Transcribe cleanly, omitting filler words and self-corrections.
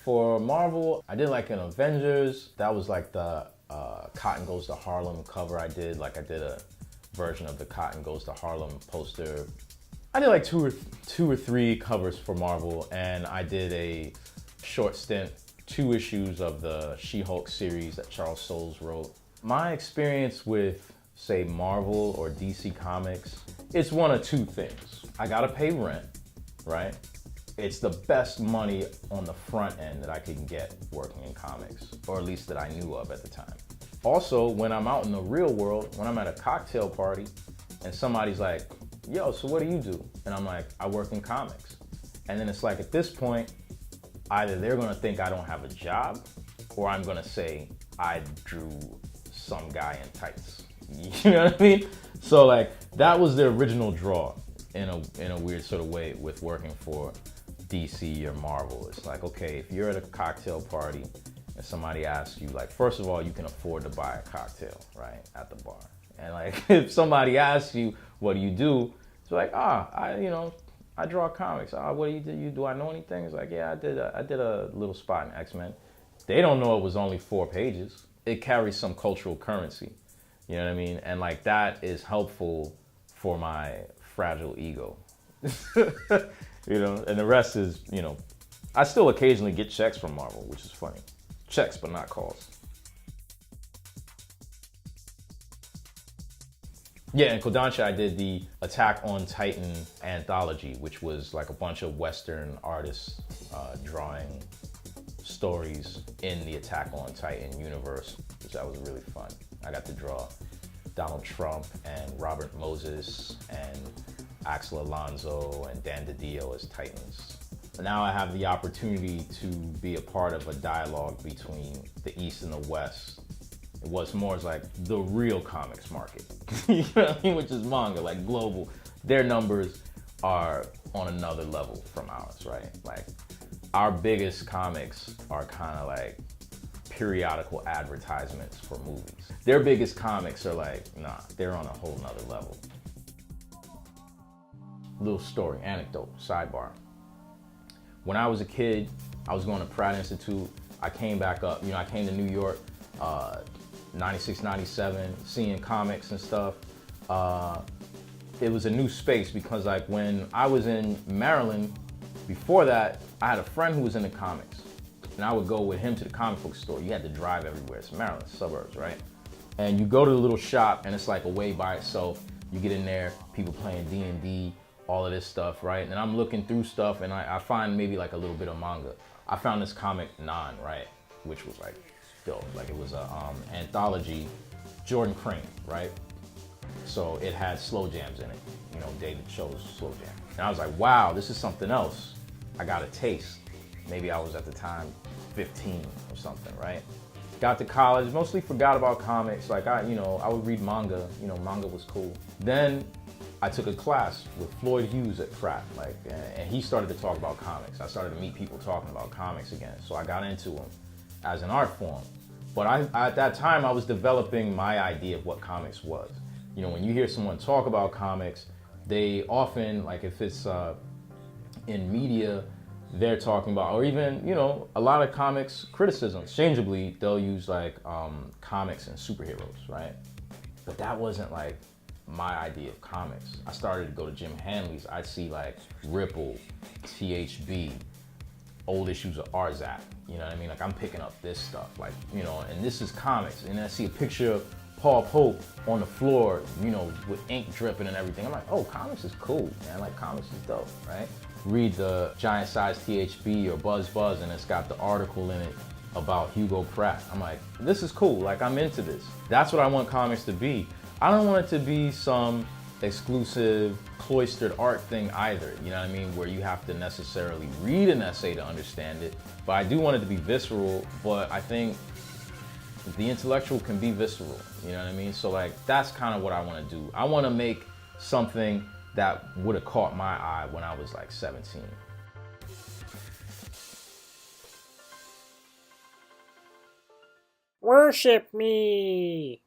For Marvel, I did like an Avengers. That was like the Cotton Goes to Harlem cover I did. Like I did a version of the Cotton Goes to Harlem poster. I did like two or three covers for Marvel, and I did a short stint, 2 issues of the She-Hulk series that Charles Soule wrote. My experience with, say, Marvel or DC Comics, it's one of 2 things. I gotta pay rent, right? It's the best money on the front end that I can get working in comics, or at least that I knew of at the time. Also, when I'm out in the real world, when I'm at a cocktail party and somebody's like, yo, so what do you do? And I'm like, I work in comics. And then it's like, at this point, either they're gonna think I don't have a job, or I'm gonna say I drew some guy in tights. You know what I mean? So like, that was the original draw in a weird sort of way with working for DC or Marvel. It's like, okay, if you're at a cocktail party and somebody asks you, like, first of all, you can afford to buy a cocktail, right, at the bar. And like, if somebody asks you, what do you do? It's like, I draw comics. What do you do? Do I know anything? It's like, yeah, I did a little spot in X-Men. They don't know it was only 4 pages. It carries some cultural currency. You know what I mean? And like, that is helpful for my fragile ego. You know, and the rest is, you know, I still occasionally get checks from Marvel, which is funny. Checks, but not calls. Yeah, in Kodansha, I did the Attack on Titan anthology, which was like a bunch of Western artists drawing stories in the Attack on Titan universe, which that was really fun. I got to draw Donald Trump and Robert Moses and Axel Alonso and Dan DiDio as Titans. Now I have the opportunity to be a part of a dialogue between the East and the West. It was more as like the real comics market, you know what I mean? Which is manga, like global. Their numbers are on another level from ours, right? Like, our biggest comics are kind of like periodical advertisements for movies. Their biggest comics are like, nah, they're on a whole nother level. Little story, anecdote, sidebar. When I was a kid, I was going to Pratt Institute. I came back up, I came to New York, 96, 97, seeing comics and stuff. It was a new space because like when I was in Maryland, before that, I had a friend who was into comics. And I would go with him to the comic book store. You had to drive everywhere. It's Maryland, suburbs, right? And you go to the little shop and it's like away by itself. You get in there, people playing D&D, all of this stuff, right? And I'm looking through stuff and I find maybe like a little bit of manga. I found this comic, Non, right? Which was like dope. Like it was a anthology, Jordan Crane, right? So it had slow jams in it. David chose slow jam. And I was like, wow, this is something else. I got a taste. Maybe I was at the time 15 or something, right? Got to college, mostly forgot about comics. Like I would read manga, manga was cool. Then I took a class with Floyd Hughes at Pratt, and he started to talk about comics. I started to meet people talking about comics again. So I got into them as an art form. But at that time, I was developing my idea of what comics was. When you hear someone talk about comics, they often, like if it's in media, they're talking about, or even, a lot of comics criticism. Exchangeably, they'll use like comics and superheroes, right? But that wasn't like my idea of comics. I started to go to Jim Hanley's. I'd see like Ripple, THB, old issues of Arzak. You know what I mean? Like I'm picking up this stuff, like, and this is comics. And then I see a picture of Paul Pope on the floor, with ink dripping and everything. I'm like, oh, comics is cool, man. Like comics is dope, right? Read the giant size THB or Buzz, and it's got the article in it about Hugo Pratt. I'm like, this is cool. Like I'm into this. That's what I want comics to be. I don't want it to be some exclusive cloistered art thing either, you know what I mean, where you have to necessarily read an essay to understand it. But I do want it to be visceral, but I think the intellectual can be visceral, you know what I mean? So like, that's kind of what I want to do. I want to make something that would have caught my eye when I was like 17. Worship me!